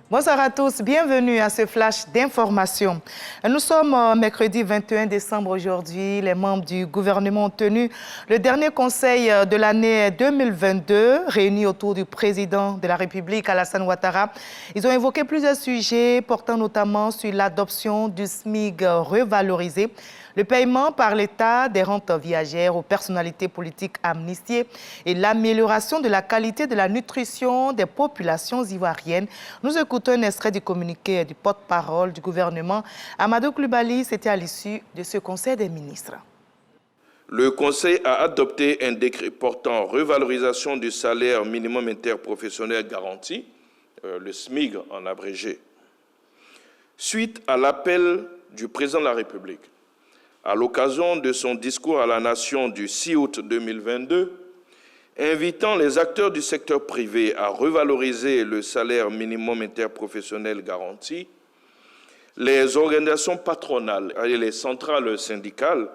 Bonsoir à tous, bienvenue à ce flash d'information. Nous sommes mercredi 21 décembre aujourd'hui. Les membres du gouvernement ont tenu le dernier conseil de l'année 2022, réunis autour du président de la République, Alassane Ouattara. Ils ont évoqué plusieurs sujets portant notamment sur l'adoption du SMIC revalorisé, le paiement par l'État des rentes viagères aux personnalités politiques amnistiées et l'amélioration de la qualité de la nutrition des populations ivoiriennes. Nous écoutons un extrait du communiqué du porte-parole du gouvernement. Amadou Coulibaly, c'était à l'issue de ce Conseil des ministres. Le Conseil a adopté un décret portant revalorisation du salaire minimum interprofessionnel garanti, le SMIC en abrégé, suite à l'appel du président de la République. À l'occasion de son discours à la nation du 6 août 2022, invitant les acteurs du secteur privé à revaloriser le salaire minimum interprofessionnel garanti, les organisations patronales et les centrales syndicales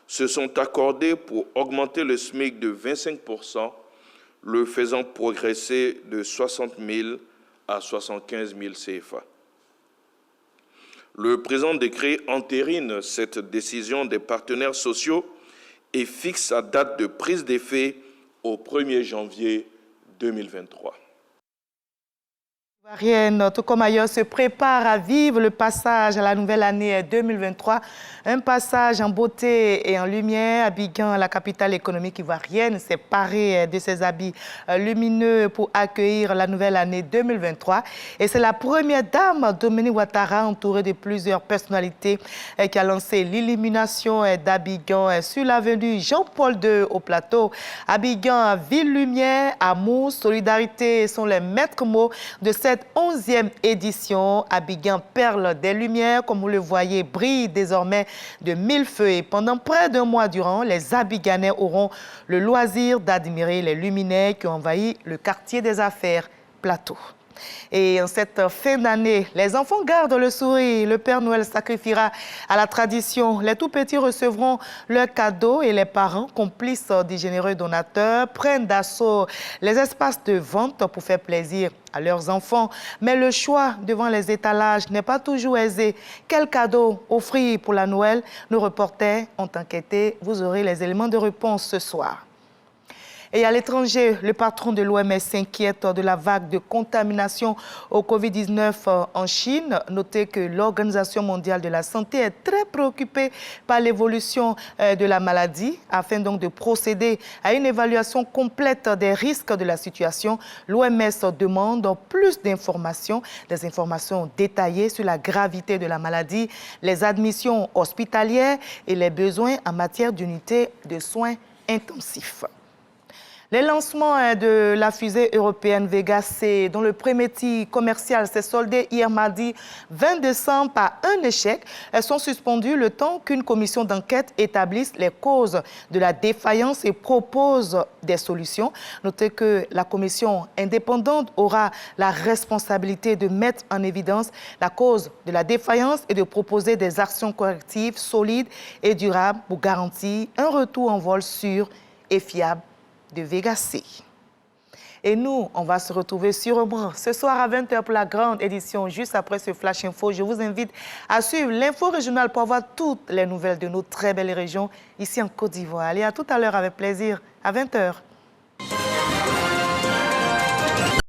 se sont accordées pour augmenter le SMIC de 25%, le faisant progresser de 60 000 à 75 000 CFA. Le présent décret entérine cette décision des partenaires sociaux et fixe sa date de prise d'effet au 1er janvier 2023. Tout comme ailleurs, se prépare à vivre le passage à la nouvelle année 2023. Un passage en beauté et en lumière. Abidjan, la capitale économique ivoirienne, s'est parée de ses habits lumineux pour accueillir la nouvelle année 2023. Et c'est la première dame, Dominique Ouattara, entourée de plusieurs personnalités, qui a lancé l'illumination d'Abidjan sur l'avenue Jean-Paul II au plateau. Abidjan, ville lumière, amour, solidarité sont les maîtres mots de cette 11e édition. Abidjan, perle des lumières, comme vous le voyez, brille désormais de mille feux. Et pendant près d'un mois durant, les Abidjanais auront le loisir d'admirer les luminaires qui ont envahi le quartier des affaires Plateau. Et en cette fin d'année, les enfants gardent le sourire. Le Père Noël sacrifiera à la tradition. Les tout-petits recevront leurs cadeaux et les parents, complices des généreux donateurs, prennent d'assaut les espaces de vente pour faire plaisir à leurs enfants. Mais le choix devant les étalages n'est pas toujours aisé. Quel cadeau offrir pour la Noël? Nos reporters ont enquêté. Vous aurez les éléments de réponse ce soir. Et à l'étranger, le patron de l'OMS s'inquiète de la vague de contamination au Covid-19 en Chine. Notez que l'Organisation mondiale de la santé est très préoccupée par l'évolution de la maladie. Afin donc de procéder à une évaluation complète des risques de la situation, l'OMS demande plus d'informations, des informations détaillées sur la gravité de la maladie, les admissions hospitalières et les besoins en matière d'unités de soins intensifs. Les lancements de la fusée européenne Vega C, dont le premier tir commercial s'est soldé hier mardi 20 décembre par un échec, sont suspendus le temps qu'une commission d'enquête établisse les causes de la défaillance et propose des solutions. Notez que la commission indépendante aura la responsabilité de mettre en évidence la cause de la défaillance et de proposer des actions correctives solides et durables pour garantir un retour en vol sûr et fiable de Vega C. Et nous, on va se retrouver sûrement ce soir à 20 h pour la grande édition. Juste après ce Flash Info, je vous invite à suivre l'info régionale pour avoir toutes les nouvelles de nos très belles régions ici en Côte d'Ivoire. Allez, à tout à l'heure avec plaisir, à 20 h.